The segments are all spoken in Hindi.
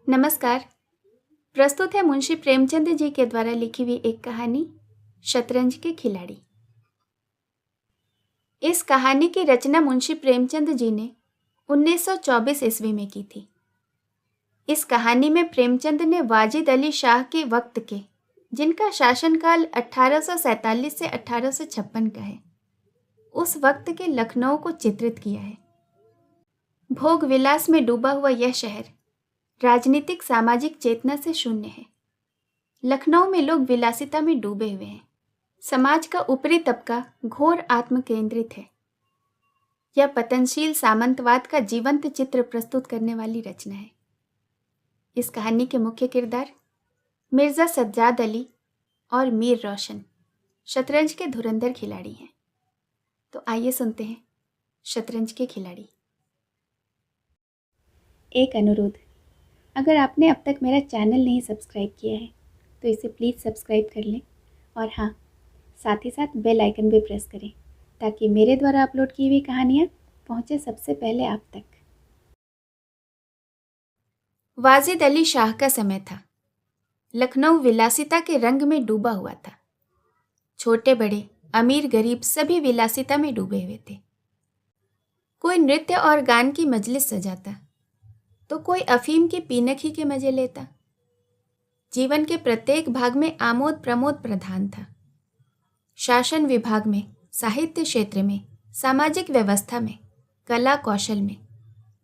नमस्कार। प्रस्तुत है मुंशी प्रेमचंद जी के द्वारा लिखी हुई एक कहानी शतरंज के खिलाड़ी। इस कहानी की रचना मुंशी प्रेमचंद जी ने 1924 ईस्वी में की थी। इस कहानी में प्रेमचंद ने वाजिद अली शाह के वक्त के, जिनका शासनकाल 1847 से 1856 का है, उस वक्त के लखनऊ को चित्रित किया है। भोग विलास में डूबा हुआ यह शहर राजनीतिक सामाजिक चेतना से शून्य है। लखनऊ में लोग विलासिता में डूबे हुए हैं। समाज का ऊपरी तबका घोर आत्म केंद्रित है। यह पतनशील सामंतवाद का जीवंत चित्र प्रस्तुत करने वाली रचना है। इस कहानी के मुख्य किरदार मिर्जा सज्जाद अली और मीर रोशन शतरंज के धुरंधर खिलाड़ी हैं। तो आइए सुनते हैं शतरंज के खिलाड़ी। एक अनुरोध, अगर आपने अब तक मेरा चैनल नहीं सब्सक्राइब किया है तो इसे प्लीज़ सब्सक्राइब कर लें और हाँ, साथ ही साथ बेल आइकन भी प्रेस करें ताकि मेरे द्वारा अपलोड की हुई कहानियाँ पहुँचे सबसे पहले आप तक। वाजिद अली शाह का समय था। लखनऊ विलासिता के रंग में डूबा हुआ था। छोटे बड़े, अमीर गरीब सभी विलासिता में डूबे हुए थे। कोई नृत्य और गान की मजलिस सजाता तो कोई अफीम की पीनखी के मजे लेता। जीवन के प्रत्येक भाग में आमोद प्रमोद प्रधान था। शासन विभाग में, साहित्य क्षेत्र में, सामाजिक व्यवस्था में, कला कौशल में,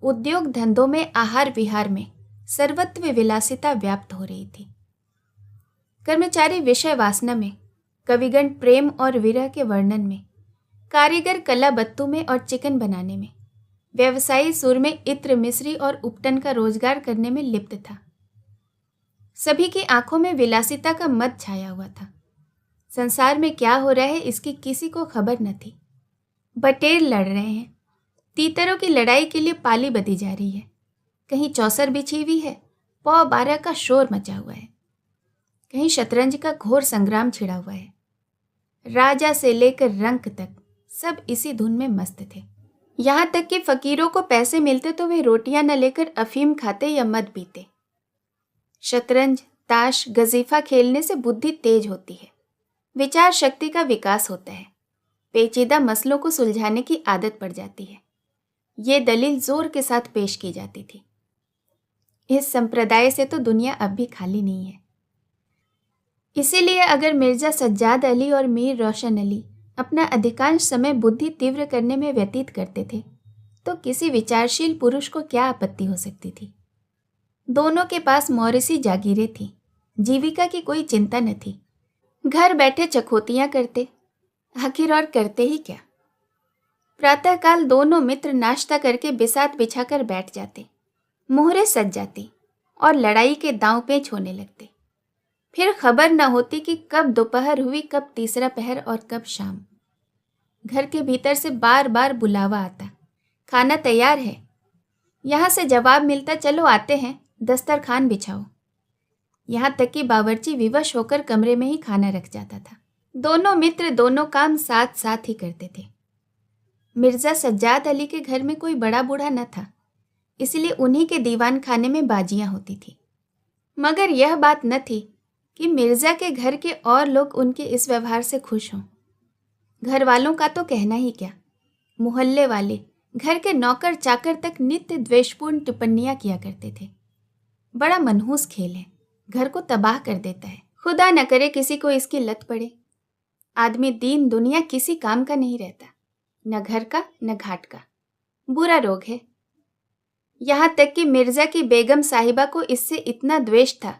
उद्योग धंधों में, आहार विहार में सर्वत्र विलासिता व्याप्त हो रही थी। कर्मचारी विषय वासना में, कविगण प्रेम और विरह के वर्णन में, कारीगर कला बत्तू में और चिकन बनाने में, व्यवसायी सुर में इत्र मिश्री और उपटन का रोजगार करने में लिप्त था। सभी की आंखों में विलासिता का मद छाया हुआ था। संसार में क्या हो रहा है इसकी किसी को खबर न थी। बटेर लड़ रहे हैं, तीतरों की लड़ाई के लिए पाली बधी जा रही है। कहीं चौसर बिछी हुई है, 12 का शोर मचा हुआ है। कहीं शतरंज का घोर संग्राम छिड़ा हुआ है। राजा से लेकर रंक तक सब इसी धुन में मस्त थे। यहाँ तक कि फकीरों को पैसे मिलते तो वे रोटियां न लेकर अफीम खाते या मद पीते। शतरंज, ताश, गजीफा खेलने से बुद्धि तेज होती है, विचार शक्ति का विकास होता है, पेचीदा मसलों को सुलझाने की आदत पड़ जाती है। ये दलील जोर के साथ पेश की जाती थी। इस संप्रदाय से तो दुनिया अब भी खाली नहीं है। इसीलिए अगर मिर्जा सज्जाद अली और मीर रोशन अली अपना अधिकांश समय बुद्धि तीव्र करने में व्यतीत करते थे तो किसी विचारशील पुरुष को क्या आपत्ति हो सकती थी। दोनों के पास मौरिसी जागीरें थीं। जीविका की कोई चिंता न थी। घर बैठे चकोतियां करते, आखिर और करते ही क्या। प्रातःकाल दोनों मित्र नाश्ता करके बिसात बिछाकर बैठ जाते, मोहरे सज जाती और लड़ाई के दांव पेच होने लगते। फिर खबर न होती कि कब दोपहर हुई, कब तीसरा पहर और कब शाम। घर के भीतर से बार बार बुलावा आता, खाना तैयार है। यहाँ से जवाब मिलता, चलो आते हैं, दस्तरखान बिछाओ। यहाँ तक कि बावर्ची विवश होकर कमरे में ही खाना रख जाता था। दोनों मित्र दोनों काम साथ साथ ही करते थे। मिर्जा सज्जाद अली के घर में कोई बड़ा बूढ़ा न था, इसलिए उन्हीं के दीवान खाने में बाजियां होती थी। मगर यह बात न थी कि मिर्जा के घर के और लोग उनके इस व्यवहार से खुश हों। घर वालों का तो कहना ही क्या, मोहल्ले वाले, घर के नौकर चाकर तक नित्य द्वेषपूर्ण टिप्पणियां किया करते थे। बड़ा मनहूस खेल है, घर को तबाह कर देता है। खुदा न करे किसी को इसकी लत पड़े। आदमी दीन दुनिया किसी काम का नहीं रहता, न घर का न घाट का। बुरा रोग है। यहाँ तक कि मिर्जा की बेगम साहिबा को इससे इतना द्वेष था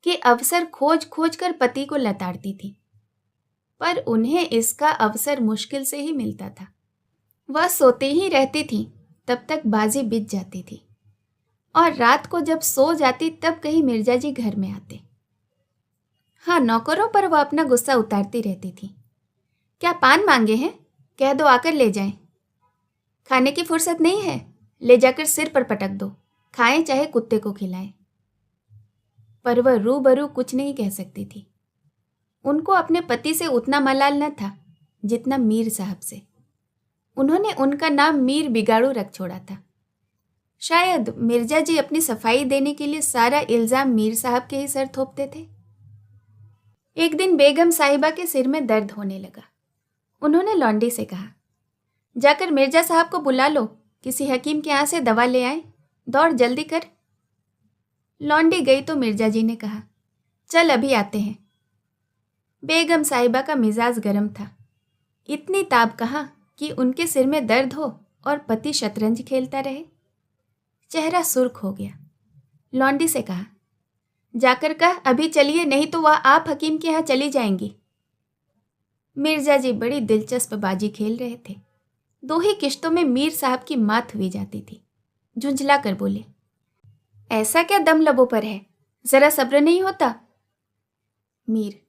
कि अवसर खोज खोज कर पति को लताड़ती थी, पर उन्हें इसका अवसर मुश्किल से ही मिलता था। वह सोती ही रहती थी, तब तक बाजी बिछ जाती थी और रात को जब सो जाती तब कहीं मिर्जा जी घर में आते। हाँ, नौकरों पर वह अपना गुस्सा उतारती रहती थी। क्या पान मांगे हैं? कह दो आकर ले जाएं। खाने की फुर्सत नहीं है? ले जाकर सिर पर पटक दो, खाएं चाहे कुत्ते को खिलाएं। पर वह रूबरू कुछ नहीं कह सकती थी। उनको अपने पति से उतना मलाल न था जितना मीर साहब से। उन्होंने उनका नाम मीर बिगाड़ू रख छोड़ा था। शायद मिर्जा जी अपनी सफाई देने के लिए सारा इल्ज़ाम मीर साहब के ही सर थोपते थे। एक दिन बेगम साहिबा के सिर में दर्द होने लगा। उन्होंने लौंडी से कहा, जाकर मिर्जा साहब को बुला लो, किसी हकीम के यहाँ से दवा ले आए, दौड़ जल्दी कर। लौंडी गई तो मिर्जा जी ने कहा, चल अभी आते हैं। बेगम साहिबा का मिजाज गर्म था। इतनी ताब कहाँ कि उनके सिर में दर्द हो और पति शतरंज खेलता रहे। चेहरा सुर्ख हो गया। लौंडी से कहा, जाकर कह अभी चलिए, नहीं तो वह आप हकीम के यहाँ चली जाएंगी। मिर्जा जी बड़ी दिलचस्प बाजी खेल रहे थे। 2 ही किश्तों में मीर साहब की मात हुई जाती थी। झुंझला कर बोले, ऐसा क्या दम लबों पर है, जरा सब्र नहीं होता? मीर,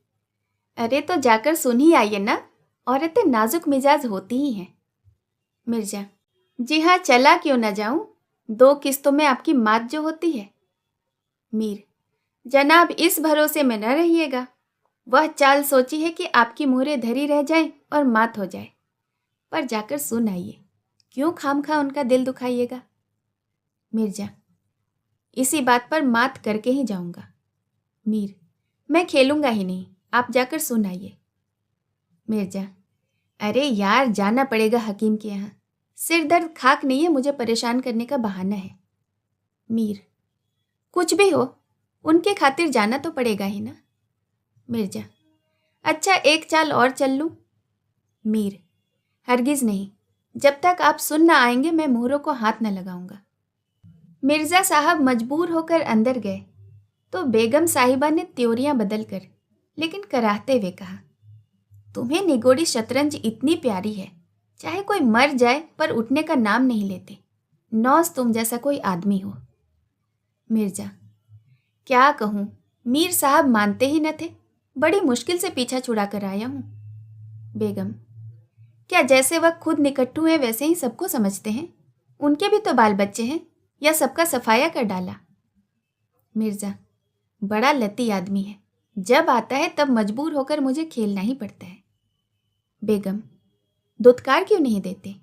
अरे तो जाकर सुन ही आइए ना, औरतें नाजुक मिजाज होती ही हैं। मिर्जा, जी हाँ, चला क्यों ना जाऊं, 2 किस्तों में आपकी मात जो होती है। मीर, जनाब इस भरोसे में न रहिएगा, वह चाल सोची है कि आपकी मुहरें धरी रह जाएं और मात हो जाए। पर जाकर सुन आइए, क्यों खामखा उनका दिल दुखाइएगा। मिर्जा, इसी बात पर मात करके ही जाऊंगा। मीर, मैं खेलूंगा ही नहीं, आप जाकर सुन आइए। मिर्जा, अरे यार, जाना पड़ेगा हकीम के यहाँ, सिर दर्द खाक नहीं है, मुझे परेशान करने का बहाना है। मीर, कुछ भी हो, उनके खातिर जाना तो पड़ेगा ही ना। मिर्जा, अच्छा एक चाल और चल लूं। मीर, हरगिज नहीं, जब तक आप सुन ना आएंगे मैं मोहरों को हाथ न लगाऊंगा। मिर्जा साहब मजबूर होकर अंदर गए तो बेगम साहिबा ने त्योरियां बदलकर लेकिन कराहते हुए कहा, तुम्हें निगोड़ी शतरंज इतनी प्यारी है, चाहे कोई मर जाए पर उठने का नाम नहीं लेते। नौस तुम जैसा कोई आदमी हो। मिर्जा, क्या कहूँ, मीर साहब मानते ही न थे, बड़ी मुश्किल से पीछा छुड़ा कर आया हूँ। बेगम, क्या जैसे वह खुद निकट्टू हैं वैसे ही सबको समझते हैं? उनके भी तो बाल बच्चे हैं, या सबका सफाया कर डाला? मिर्जा, बड़ा लती आदमी है, जब आता है तब मजबूर होकर मुझे खेलना ही पड़ता है। बेगम, दुत्कार क्यों नहीं देते?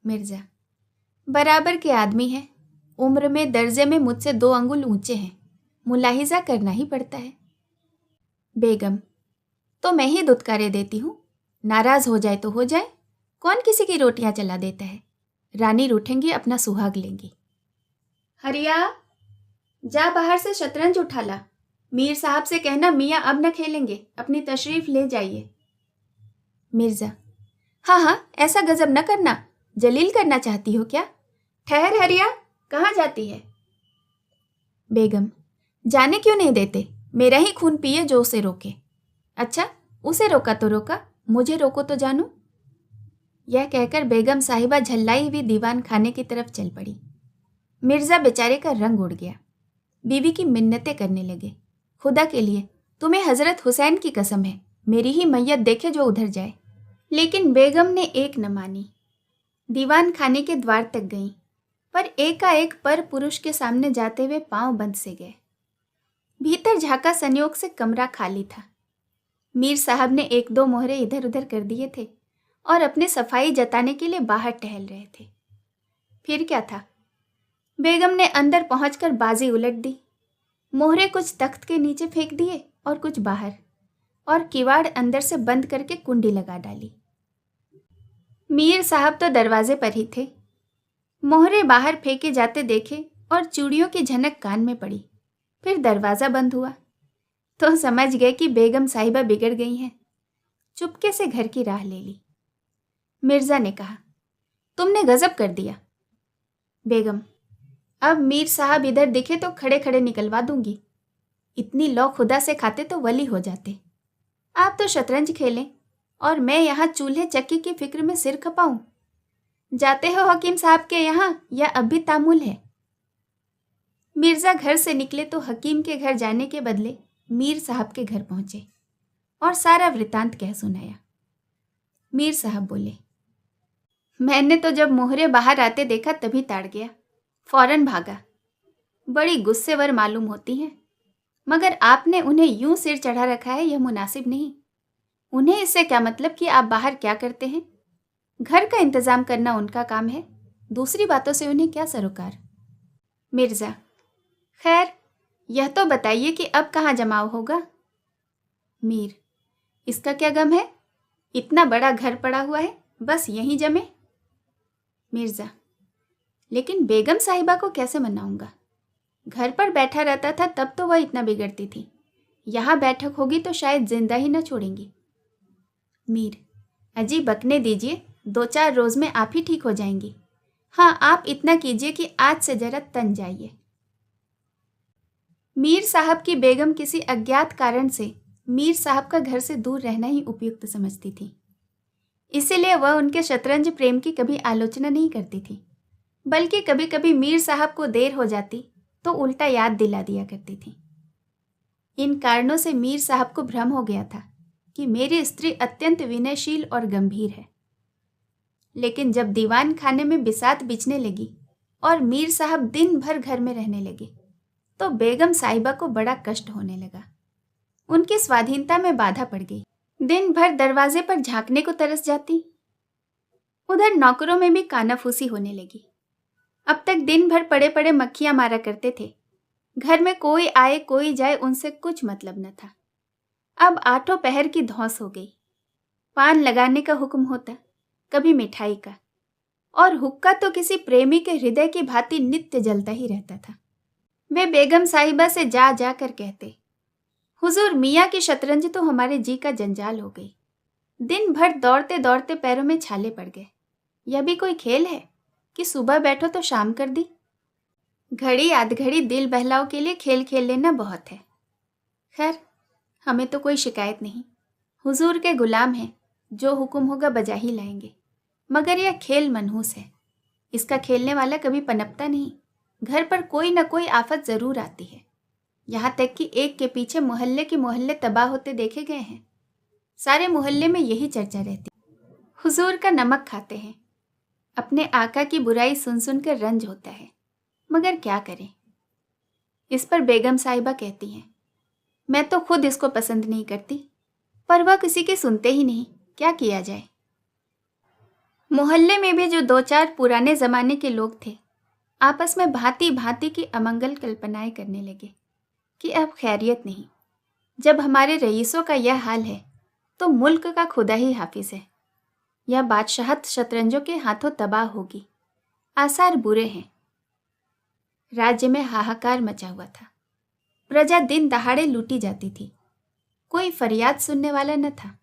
मिर्जा, बराबर के आदमी हैं, उम्र में दर्जे में मुझसे 2 अंगुल ऊंचे हैं, मुलाहिजा करना ही पड़ता है। बेगम, तो मैं ही दुत्कारे देती हूँ, नाराज हो जाए तो हो जाए, कौन किसी की रोटियां चला देता है। रानी रूठेंगी, अपना सुहाग लेंगी। हरिया, जा बाहर से शतरंज उठा ला, मीर साहब से कहना मियाँ अब न खेलेंगे, अपनी तशरीफ ले जाइए। मिर्जा, हाँ हाँ, ऐसा गजब न करना, जलील करना चाहती हो क्या? ठहर हरिया, कहाँ जाती है? बेगम, जाने क्यों नहीं देते, मेरा ही खून पिए जो उसे रोके। अच्छा, उसे रोका तो रोका, मुझे रोको तो जानू। यह कहकर बेगम साहिबा झल्लाई हुई दीवान खाने की तरफ चल पड़ी। मिर्जा बेचारे का रंग उड़ गया। बीवी की मिन्नतें करने लगे, खुदा के लिए तुम्हें हजरत हुसैन की कसम है, मेरी ही मैयत देखे जो उधर जाए। लेकिन बेगम ने एक न मानी। दीवान खाने के द्वार तक गईं, पर एकाएक पर पुरुष के सामने जाते हुए पांव बंद से गए। भीतर झांका संयोग से कमरा खाली था। मीर साहब ने 1-2 मोहरे इधर उधर कर दिए थे और अपने सफाई जताने के लिए बाहर टहल रहे थे। फिर क्या था, बेगम ने अंदर पहुंचकर बाजी उलट दी। मोहरे कुछ तख्त के नीचे फेंक दिए और कुछ बाहर, और किवाड़ अंदर से बंद करके कुंडी लगा डाली। मीर साहब तो दरवाजे पर ही थे। मोहरे बाहर फेंके जाते देखे और चूड़ियों की झनक कान में पड़ी। फिर दरवाज़ा बंद हुआ तो समझ गए कि बेगम साहिबा बिगड़ गई हैं। चुपके से घर की राह ले ली। मिर्ज़ा ने कहा, तुमने गजब कर दिया। बेगम, अब मीर साहब इधर दिखे तो खड़े खड़े निकलवा दूंगी। इतनी लौ खुदा से खाते तो वली हो जाते। आप तो शतरंज खेलें और मैं यहाँ चूल्हे चक्की की फिक्र में सिर खपाऊं। जाते हो हकीम साहब के यहाँ या अब भी तामुल है? मिर्ज़ा घर से निकले तो हकीम के घर जाने के बदले मीर साहब के घर पहुंचे और सारा वृतांत कह सुनाया। मीर साहब बोले, मैंने तो जब मोहरे बाहर आते देखा तभी ताड़ गया, फौरन भागा। बड़ी गुस्सेवर मालूम होती हैं, मगर आपने उन्हें यूं सिर चढ़ा रखा है, यह मुनासिब नहीं। उन्हें इससे क्या मतलब कि आप बाहर क्या करते हैं? घर का इंतजाम करना उनका काम है, दूसरी बातों से उन्हें क्या सरोकार। मिर्ज़ा, खैर यह तो बताइए कि अब कहाँ जमाव होगा। मीर, इसका क्या गम है, इतना बड़ा घर पड़ा हुआ है, बस यहीं जमे। मिर्ज़ा, लेकिन बेगम साहिबा को कैसे मनाऊंगा? घर पर बैठा रहता था तब तो वह इतना बिगड़ती थी, यहाँ बैठक होगी तो शायद जिंदा ही न छोड़ेंगी। मीर, अजी बकने दीजिए, 2-4 रोज में आप ही ठीक हो जाएंगी। हाँ, आप इतना कीजिए कि आज से जरा तन जाइए। मीर साहब की बेगम किसी अज्ञात कारण से मीर साहब का घर से दूर रहना ही उपयुक्त समझती थी, इसीलिए वह उनके शतरंज प्रेम की कभी आलोचना नहीं करती थी, बल्कि कभी कभी मीर साहब को देर हो जाती तो उल्टा याद दिला दिया करती थी। इन कारणों से मीर साहब को भ्रम हो गया था कि मेरी स्त्री अत्यंत विनयशील और गंभीर है। लेकिन जब दीवान खाने में बिसात बिछने लगी और मीर साहब दिन भर घर में रहने लगे तो बेगम साहिबा को बड़ा कष्ट होने लगा। उनकी स्वाधीनता में बाधा पड़ गई। दिन भर दरवाजे पर झांकने को तरस जाती। उधर नौकरों में भी कानाफूसी होने लगी। अब तक दिन भर पड़े पड़े मक्खियां मारा करते थे। घर में कोई आए कोई जाए उनसे कुछ मतलब न था। अब 8 पहर की धौंस हो गई। पान लगाने का हुक्म होता, कभी मिठाई का, और हुक्का तो किसी प्रेमी के हृदय की भांति नित्य जलता ही रहता था। वे बेगम साहिबा से जा जा कर कहते, हुजूर मियाँ की शतरंज तो हमारे जी का जंजाल हो गई। दिन भर दौड़ते दौड़ते पैरों में छाले पड़ गए। यह भी कोई खेल है कि सुबह बैठो तो शाम कर दी? घड़ी आध घड़ी दिल बहलाव के लिए खेल खेल लेना बहुत है। खैर, हमें तो कोई शिकायत नहीं, हुजूर के गुलाम हैं, जो हुक्म होगा बजा ही लाएंगे। मगर यह खेल मनहूस है, इसका खेलने वाला कभी पनपता नहीं। घर पर कोई न कोई आफत जरूर आती है। यहाँ तक कि एक के पीछे मोहल्ले के मोहल्ले तबाह होते देखे गए हैं। सारे मोहल्ले में यही चर्चा रहती, हुजूर का नमक खाते हैं। अपने आका की बुराई सुन सुन कर रंज होता है, मगर क्या करें। इस पर बेगम साहिबा कहती हैं, मैं तो खुद इसको पसंद नहीं करती, पर वह किसी की सुनते ही नहीं, क्या किया जाए। मोहल्ले में भी जो 2-4 पुराने जमाने के लोग थे, आपस में भांति भांति की अमंगल कल्पनाएं करने लगे कि अब खैरियत नहीं। जब हमारे रईसों का यह हाल है तो मुल्क का खुदा ही हाफिज है। यह बादशाहत शतरंजों के हाथों तबाह होगी, आसार बुरे हैं। राज्य में हाहाकार मचा हुआ था। प्रजा दिन दहाड़े लूटी जाती थी, कोई फरियाद सुनने वाला न था।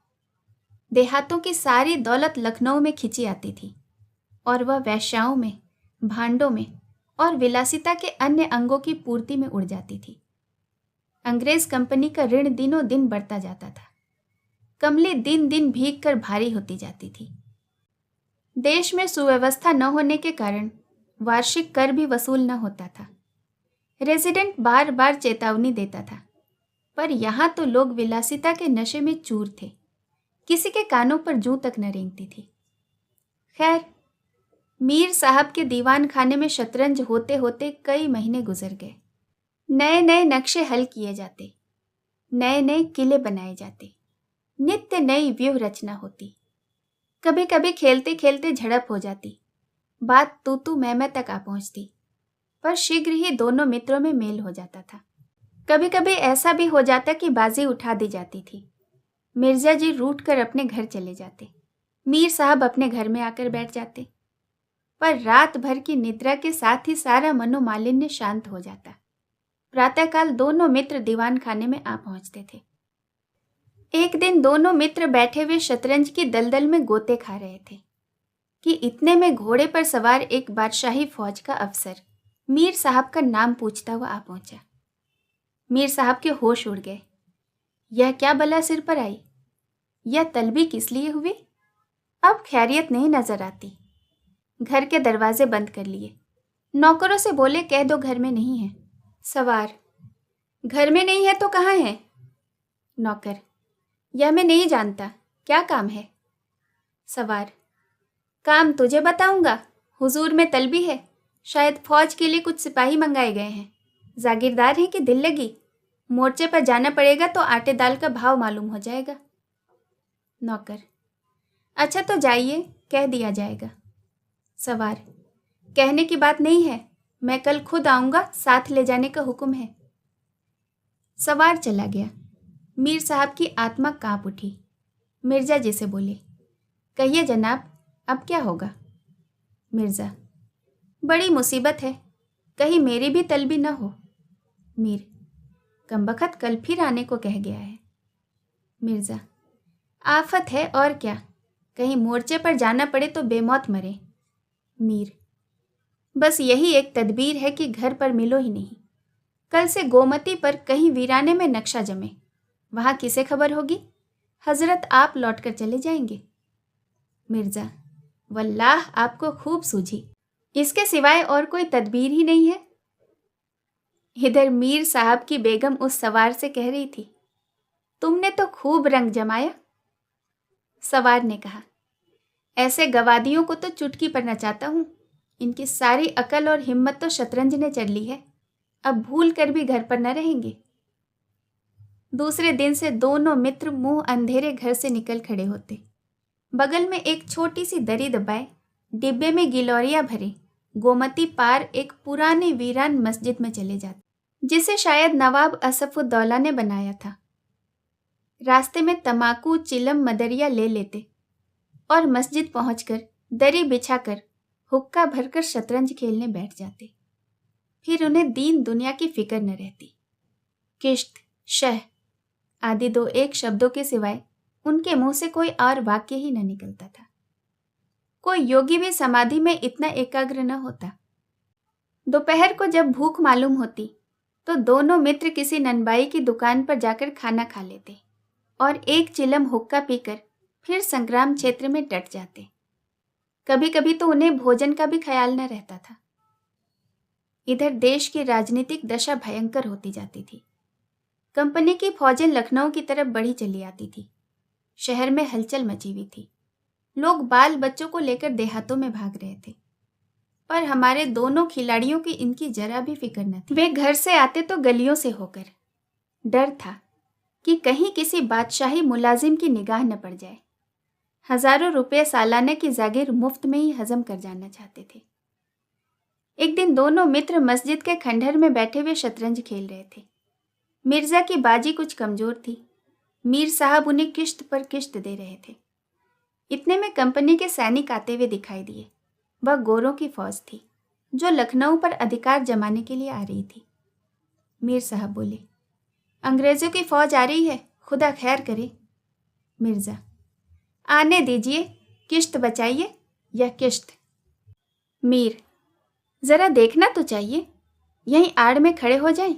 देहातों की सारी दौलत लखनऊ में खिंची आती थी और वह वेश्याओं में, भांडों में और विलासिता के अन्य अंगों की पूर्ति में उड़ जाती थी। अंग्रेज कंपनी का ऋण दिनों दिन बढ़ता जाता था। कमली दिन दिन भीग कर भारी होती जाती थी। देश में सुव्यवस्था न होने के कारण वार्षिक कर भी वसूल न होता था। रेजिडेंट बार बार चेतावनी देता था, पर यहाँ तो लोग विलासिता के नशे में चूर थे, किसी के कानों पर जूं तक न रेंगती थी। खैर, मीर साहब के दीवान खाने में शतरंज होते होते कई महीने गुजर गए। नए नए नक्शे हल किए जाते, नए नए किले बनाए जाते, नित्य नई व्यूह रचना होती। कभी कभी खेलते खेलते झड़प हो जाती, बात तू तू मैं तक आ पहुंचती, पर शीघ्र ही दोनों मित्रों में मेल हो जाता था। कभी कभी ऐसा भी हो जाता कि बाजी उठा दी जाती थी। मिर्जा जी रूठ कर अपने घर चले जाते, मीर साहब अपने घर में आकर बैठ जाते, पर रात भर की निद्रा के साथ ही सारा मनोमालिन्य शांत हो जाता। प्रातःकाल दोनों मित्र दीवान खाने में आ पहुंचते थे। एक दिन दोनों मित्र बैठे हुए शतरंज की दलदल में गोते खा रहे थे कि इतने में घोड़े पर सवार एक बादशाही फौज का अफसर मीर साहब का नाम पूछता हुआ आ पहुंचा। मीर साहब के होश उड़ गए। यह क्या बला सिर पर आई? यह तलबी किस लिए हुई? अब खैरियत नहीं नजर आती। घर के दरवाजे बंद कर लिए। नौकरों से बोले, कह दो घर में नहीं है। सवार, घर में नहीं है तो कहाँ है? नौकर, यह मैं नहीं जानता, क्या काम है? सवार, काम तुझे बताऊंगा, हुजूर में तलबी है, शायद फौज के लिए कुछ सिपाही मंगाए गए हैं। जागीरदार हैं कि दिल लगी, मोर्चे पर जाना पड़ेगा तो आटे दाल का भाव मालूम हो जाएगा। नौकर, अच्छा तो जाइए, कह दिया जाएगा। सवार, कहने की बात नहीं है, मैं कल खुद आऊँगा, साथ ले जाने का हुक्म है। सवार चला गया। मीर साहब की आत्मा कांप उठी। मिर्जा जी से बोले, कहिए जनाब, अब क्या होगा? मिर्जा, बड़ी मुसीबत है, कहीं मेरी भी तलबी न हो। मीर, कमबख्त कल फिर आने को कह गया है। मिर्जा, आफत है और क्या, कहीं मोर्चे पर जाना पड़े तो बेमौत मरे। मीर, बस यही एक तदबीर है कि घर पर मिलो ही नहीं। कल से गोमती पर कहीं वीराने में नक्शा जमे, वहां किसे खबर होगी? हजरत आप लौटकर चले जाएंगे। मिर्जा, वल्लाह आपको खूब सूझी, इसके सिवाय और कोई तदबीर ही नहीं है। इधर मीर साहब की बेगम उस सवार से कह रही थी, तुमने तो खूब रंग जमाया। सवार ने कहा, ऐसे गवादियों को तो चुटकी पर नचाता हूं, इनकी सारी अकल और हिम्मत तो शतरंज ने चढ़ ली है, अब भूल कर भी घर पर न रहेंगे। दूसरे दिन से दोनों मित्र मुंह अंधेरे घर से निकल खड़े होते। बगल में एक छोटी सी दरी दबाए, डिब्बे में गिलौरिया भरे, गोमती पार एक पुरानी वीरान मस्जिद में चले जाते, जिसे शायद नवाब असफुद्दौला ने बनाया था। रास्ते में तमाकू, चिलम, मदरिया ले लेते और मस्जिद पहुंचकर दरी बिछाकर हुक्का भरकर शतरंज खेलने बैठ जाते। फिर उन्हें दीन दुनिया की फिक्र न रहती। किश्त, शह आदि दो एक शब्दों के सिवाय उनके मुंह से कोई और वाक्य ही न निकलता था। कोई योगी भी समाधि में इतना एकाग्र न होता। दोपहर को जब भूख मालूम होती तो दोनों मित्र किसी ननबाई की दुकान पर जाकर खाना खा लेते और एक चिलम हुक्का पीकर फिर संग्राम क्षेत्र में डट जाते। कभी कभी तो उन्हें भोजन का भी ख्याल न रहता था। इधर देश की राजनीतिक दशा भयंकर होती जाती थी। कंपनी की फौजें लखनऊ की तरफ बढ़ी चली आती थी। शहर में हलचल मची हुई थी। लोग बाल बच्चों को लेकर देहातों में भाग रहे थे, पर हमारे दोनों खिलाड़ियों की इनकी जरा भी फिक्र न थी। वे घर से आते तो गलियों से होकर। डर था कि कहीं किसी बादशाही मुलाजिम की निगाह न पड़ जाए। हजारों रुपये सालाना की जागीर मुफ्त में ही हजम कर जाना चाहते थे। एक दिन दोनों मित्र मस्जिद के खंडहर में बैठे हुए शतरंज खेल रहे थे। मिर्जा की बाजी कुछ कमजोर थी। मीर साहब उन्हें किश्त पर किश्त दे रहे थे। इतने में कंपनी के सैनिक आते हुए दिखाई दिए। वह गोरों की फौज थी जो लखनऊ पर अधिकार जमाने के लिए आ रही थी। मीर साहब बोले, अंग्रेजों की फौज आ रही है, खुदा खैर करे। मिर्जा, आने दीजिए, किश्त बचाइए या किश्त। मीर, जरा देखना तो चाहिए, यहीं आड़ में खड़े हो जाएं।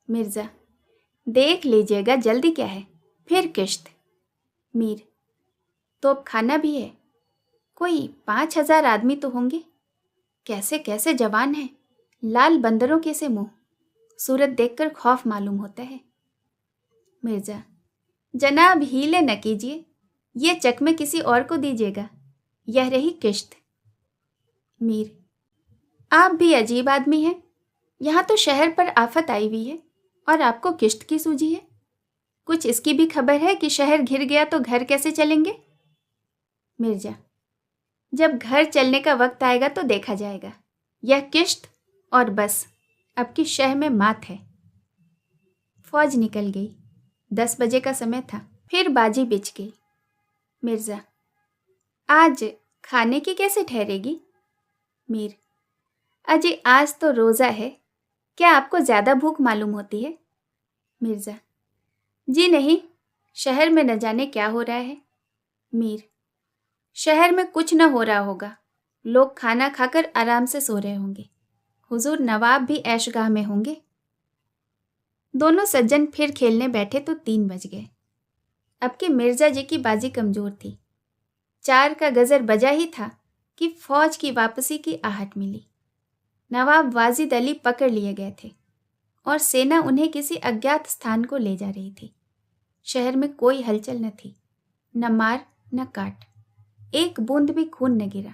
मिर्जा, देख लीजिएगा, जल्दी क्या है, फिर किश्त। मीर, तोप खाना भी है, कोई 5,000 आदमी तो होंगे। कैसे कैसे जवान हैं, लाल बंदरों के से मुंह, सूरत देखकर खौफ मालूम होता है। मिर्जा, जनाब हीले न कीजिए, ये चकमे किसी और को दीजिएगा, यह रही किश्त। मीर, आप भी अजीब आदमी हैं, यहाँ तो शहर पर आफत आई हुई है और आपको किश्त की सूझी है। कुछ इसकी भी खबर है कि शहर घिर गया तो घर कैसे चलेंगे? मिर्जा, जब घर चलने का वक्त आएगा तो देखा जाएगा, यह किश्त और बस, अब की शह में मात है। फौज निकल गई। 10 बजे का समय था। फिर बाजी बिछ गई। मिर्जा, आज खाने की कैसे ठहरेगी? मीर, अजी आज तो रोज़ा है, क्या आपको ज़्यादा भूख मालूम होती है? मिर्जा, जी नहीं, शहर में न जाने क्या हो रहा है। मीर, शहर में कुछ न हो रहा होगा, लोग खाना खाकर आराम से सो रहे होंगे। हुजूर नवाब भी ऐशगाह में होंगे। दोनों सज्जन फिर खेलने बैठे तो 3 बज गए। अब कि मिर्जा जी की बाजी कमजोर थी। 4 का गजर बजा ही था कि फौज की वापसी की आहट मिली। नवाब वाजिद अली पकड़ लिए गए थे और सेना उन्हें किसी अज्ञात स्थान को ले जा रही थी। शहर में कोई हलचल न थी, न मार न काट, एक बूंद भी खून न गिरा।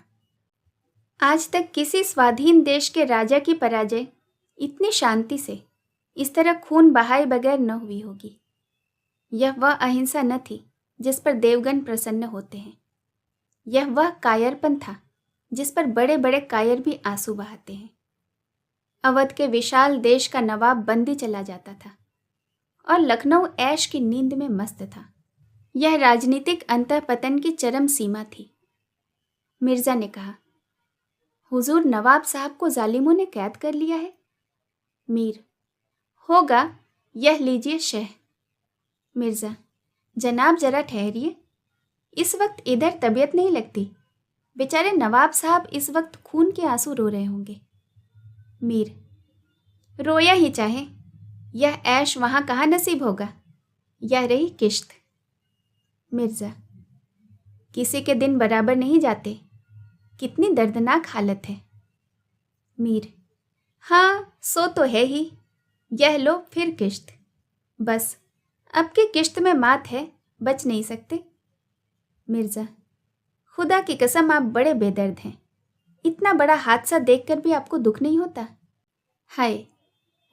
आज तक किसी स्वाधीन देश के राजा की पराजय इतनी शांति से, इस तरह खून बहाए बगैर न हुई होगी। यह वह अहिंसा न थी जिस पर देवगण प्रसन्न होते हैं। यह वह कायरपन था जिस पर बड़े बड़े कायर भी आंसू बहाते हैं। अवध के विशाल देश का नवाब बंदी चला जाता था और लखनऊ ऐश की नींद में मस्त था। यह राजनीतिक अंतःपतन की चरम सीमा थी। मिर्जा ने कहा, हुजूर नवाब साहब को जालिमों ने कैद कर लिया है। मीर, होगा, यह लीजिए शह। मिर्जा, जनाब जरा ठहरिए, इस वक्त इधर तबीयत नहीं लगती। बेचारे नवाब साहब इस वक्त खून के आंसू रो रहे होंगे। मीर, रोया ही चाहे, यह ऐश वहां कहाँ नसीब होगा। यह रही किश्त। मिर्जा, किसी के दिन बराबर नहीं जाते, कितनी दर्दनाक हालत है। मीर, हाँ सो तो है ही, यह लो फिर किश्त। बस अब की किश्त में मात है, बच नहीं सकते। मिर्जा, खुदा की कसम आप बड़े बेदर्द हैं, इतना बड़ा हादसा देखकर भी आपको दुख नहीं होता। हाय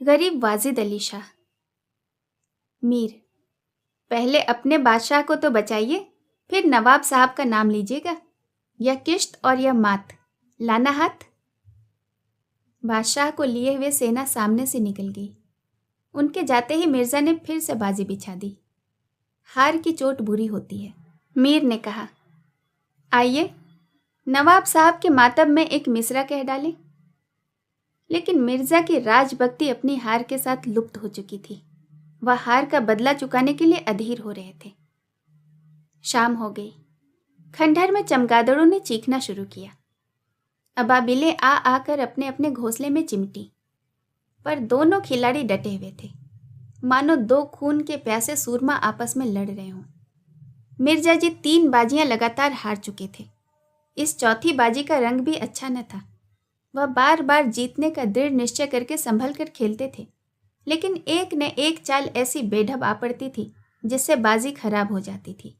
गरीब वाजिद अली शाह। मीर, पहले अपने बादशाह को तो बचाइए, फिर नवाब साहब का नाम लीजिएगा। यह किश्त और यह मात, लाना हाथ। बादशाह को लिए हुए सेना सामने से निकल गई। उनके जाते ही मिर्जा ने फिर से बाजी बिछा दी। हार की चोट बुरी होती है। मीर ने कहा, आइए नवाब साहब के मातब में एक मिसरा कह डालें। लेकिन मिर्जा की राजभक्ति अपनी हार के साथ लुप्त हो चुकी थी। वह हार का बदला चुकाने के लिए अधीर हो रहे थे। शाम हो गई। खंडहर में चमगादड़ों ने चीखना शुरू किया। अबाबिलें आ आकर अपने अपने घोंसले में चिमटी, पर दोनों खिलाड़ी डटे हुए थे, मानो दो खून के प्यासे सूरमा आपस में लड़ रहे हों। मिर्जा जी 3 बाजियां लगातार हार चुके थे। इस चौथी बाजी का रंग भी अच्छा न था। वह बार बार जीतने का दृढ़ निश्चय करके संभल कर खेलते थे, लेकिन एक न एक चाल ऐसी बेढब आ पड़ती थी जिससे बाजी खराब हो जाती थी।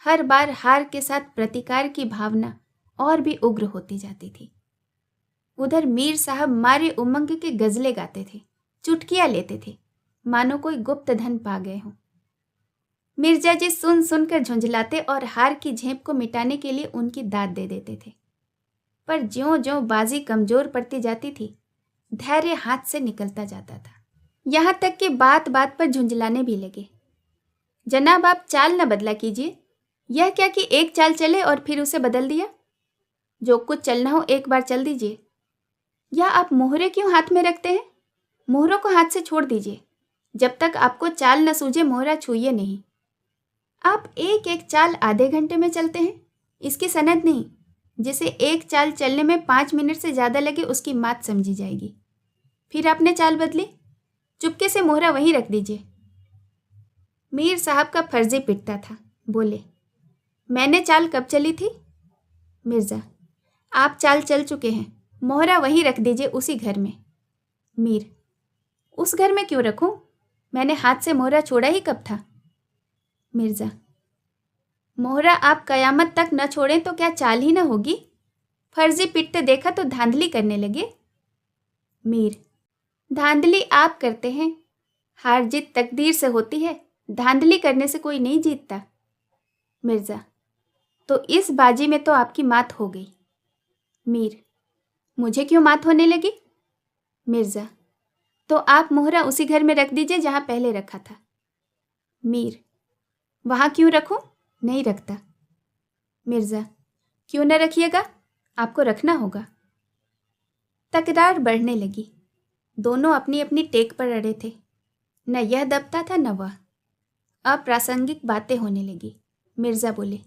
हर बार हार के साथ प्रतिकार की भावना और भी उग्र होती जाती थी। उधर मीर साहब मारे उमंग के गजले गाते थे, चुटकियां लेते थे, मानो कोई गुप्त धन पा गए हों। मिर्जा जी सुन सुनकर झुंझलाते और हार की झेप को मिटाने के लिए उनकी दाद दे देते थे। पर ज्यों ज्यों बाजी कमजोर पड़ती जाती थी, धैर्य हाथ से निकलता जाता था। यहां तक कि बात बात पर झुंझलाने भी लगे। जनाब आप चाल न बदला कीजिए। यह क्या कि एक चाल चले और फिर उसे बदल दिया। जो कुछ चलना हो एक बार चल दीजिए। या आप मोहरे क्यों हाथ में रखते हैं? मोहरों को हाथ से छोड़ दीजिए। जब तक आपको चाल न सूझे मोहरा छूइए नहीं। आप एक एक चाल आधे घंटे में चलते हैं, इसकी सनद नहीं। जिसे एक चाल चलने में 5 मिनट से ज़्यादा लगे उसकी मात समझी जाएगी। फिर आपने चाल बदली, चुपके से मोहरा वहीं रख दीजिए। मीर साहब का फर्जी पिटता था। बोले, मैंने चाल कब चली थी? मिर्जा, आप चाल चल चुके हैं, मोहरा वहीं रख दीजिए उसी घर में। मीर, उस घर में क्यों रखूं? मैंने हाथ से मोहरा छोड़ा ही कब था? मिर्जा, मोहरा आप कयामत तक न छोड़ें तो क्या चाल ही न होगी? फर्जी पिटते देखा तो धांधली करने लगे। मीर, धांधली आप करते हैं। हार जीत तकदीर से होती है, धांधली करने से कोई नहीं जीतता। मिर्जा, तो इस बाजी में तो आपकी मात हो गई। मीर, मुझे क्यों मात होने लगी? मिर्जा, तो आप मोहरा उसी घर में रख दीजिए जहां पहले रखा था। मीर, वहां क्यों रखूं? नहीं रखता। मिर्जा, क्यों न रखिएगा, आपको रखना होगा। तकरार बढ़ने लगी। दोनों अपनी अपनी टेक पर अड़े थे। न यह दबता था न वह। अप्रासंगिक बातें होने लगी। मिर्जा बोले,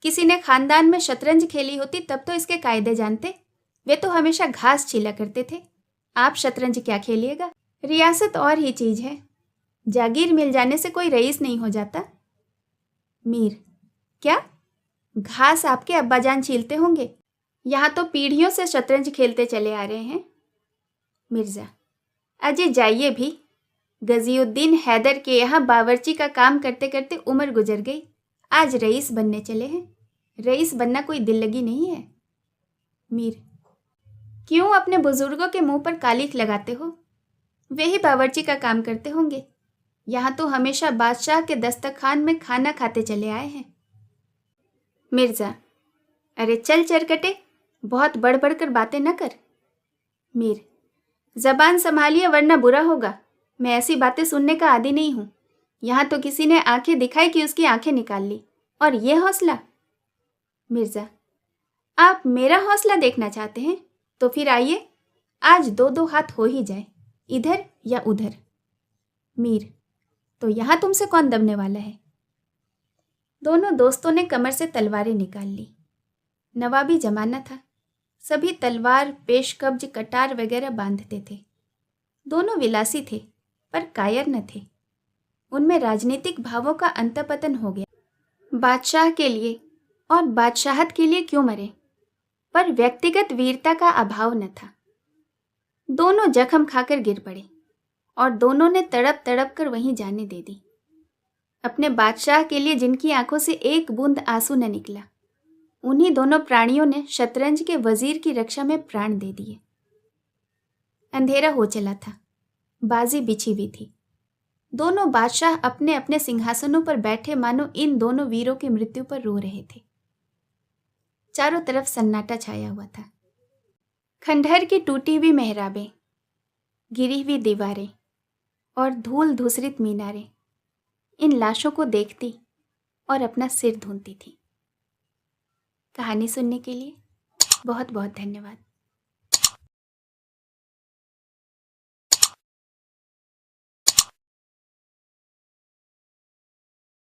किसी ने खानदान में शतरंज खेली होती तब तो इसके कायदे जानते। वे तो हमेशा घास छीला करते थे। आप शतरंज क्या खेलिएगा? रियासत और ही चीज है। जागीर मिल जाने से कोई रईस नहीं हो जाता। मीर, क्या? घास आपके अब्बाजान छीलते होंगे, यहाँ तो पीढ़ियों से शतरंज खेलते चले आ रहे हैं। मिर्जा, अजय जाइए भी। गजीउद्दीन हैदर के यहाँ बावर्ची का काम करते करते उम्र गुजर गई। आज रईस बनने चले हैं। रईस बनना कोई दिल लगी नहीं है। मीर, क्यों अपने बुजुर्गों के मुंह पर कालिख लगाते हो? वे ही बावर्ची का काम करते होंगे। यहाँ तो हमेशा बादशाह के दस्तरखान में खाना खाते चले आए हैं। मिर्जा, अरे चल चरकटे, बहुत बढ़ बढ़ कर बातें न कर। मीर, जबान संभालिए वरना बुरा होगा। मैं ऐसी बातें सुनने का आदी नहीं हूं। यहां तो किसी ने आंखें दिखाई कि उसकी आंखें निकाल ली, और ये हौसला। मिर्जा, आप मेरा हौसला देखना चाहते हैं? तो फिर आइए, आज दो दो हाथ हो ही जाए, इधर या उधर। मीर, तो यहां तुमसे कौन दबने वाला है? दोनों दोस्तों ने कमर से तलवारें निकाल ली। नवाबी जमाना था, सभी तलवार, पेशकब्ज, कटार वगैरह बांधते थे। दोनों विलासी थे पर कायर न थे। उनमें राजनीतिक भावों का अंतःपतन हो गया। बादशाह के लिए और बादशाहत के लिए क्यों मरे, पर व्यक्तिगत वीरता का अभाव न था। दोनों जख्म खाकर गिर पड़े और दोनों ने तड़प तड़प कर वहीं जाने दे दी। अपने बादशाह के लिए जिनकी आंखों से एक बूंद आंसू न निकला, उन्हीं दोनों प्राणियों ने शतरंज के वजीर की रक्षा में प्राण दे दिए। अंधेरा हो चला था, बाजी बिछी हुई थी। दोनों बादशाह अपने अपने सिंहासनों पर बैठे मानो इन दोनों वीरों की मृत्यु पर रो रहे थे। चारों तरफ सन्नाटा छाया हुआ था। खंडहर की टूटी हुई मेहराबें, गिरी हुई दीवारें और धूल धूसरित मीनारें इन लाशों को देखती और अपना सिर धूनती थी। कहानी सुनने के लिए बहुत बहुत धन्यवाद।